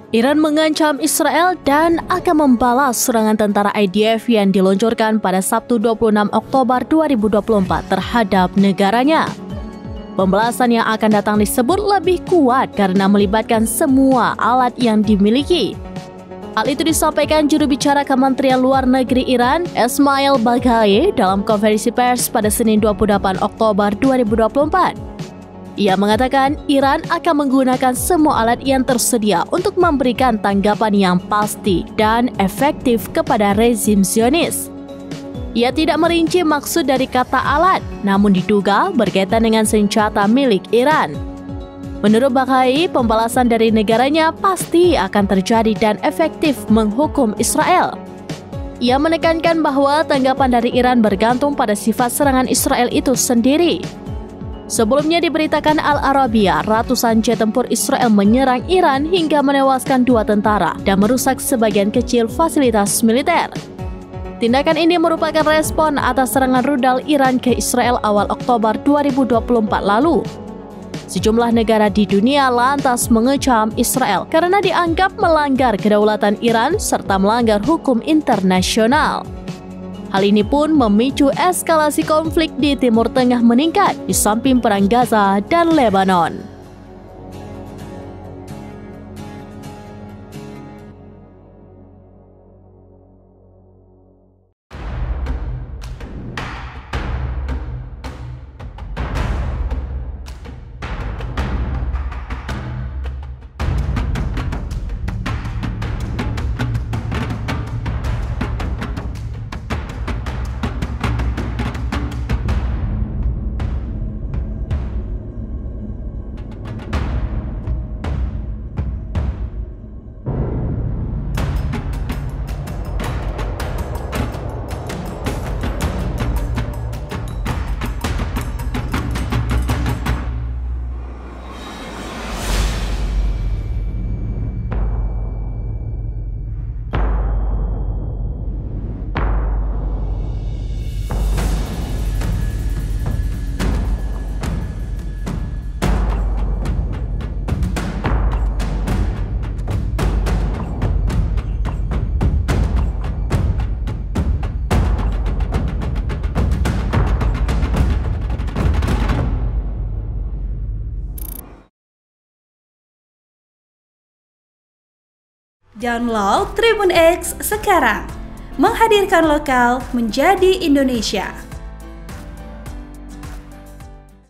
Iran mengancam Israel dan akan membalas serangan tentara IDF yang diluncurkan pada Sabtu 26 Oktober 2024 terhadap negaranya. Pembalasan yang akan datang disebut lebih kuat karena melibatkan semua alat yang dimiliki. Hal itu disampaikan juru bicara Kementerian Luar Negeri Iran, Esmail Baghaei, dalam konferensi pers pada Senin 28 Oktober 2024. Ia mengatakan Iran akan menggunakan semua alat yang tersedia untuk memberikan tanggapan yang pasti dan efektif kepada rezim Zionis. Ia tidak merinci maksud dari kata alat, namun diduga berkaitan dengan senjata milik Iran. Menurut Baghaei, pembalasan dari negaranya pasti akan terjadi dan efektif menghukum Israel. Ia menekankan bahwa tanggapan dari Iran bergantung pada sifat serangan Israel itu sendiri. Sebelumnya diberitakan Al-Arabiya, ratusan jet tempur Israel menyerang Iran hingga menewaskan 2 tentara dan merusak sebagian kecil fasilitas militer. Tindakan ini merupakan respon atas serangan rudal Iran ke Israel awal Oktober 2024 lalu. Sejumlah negara di dunia lantas mengecam Israel karena dianggap melanggar kedaulatan Iran serta melanggar hukum internasional. Hal ini pun memicu eskalasi konflik di Timur Tengah meningkat di samping Perang Gaza dan Lebanon. Download Tribun X sekarang, menghadirkan lokal menjadi Indonesia.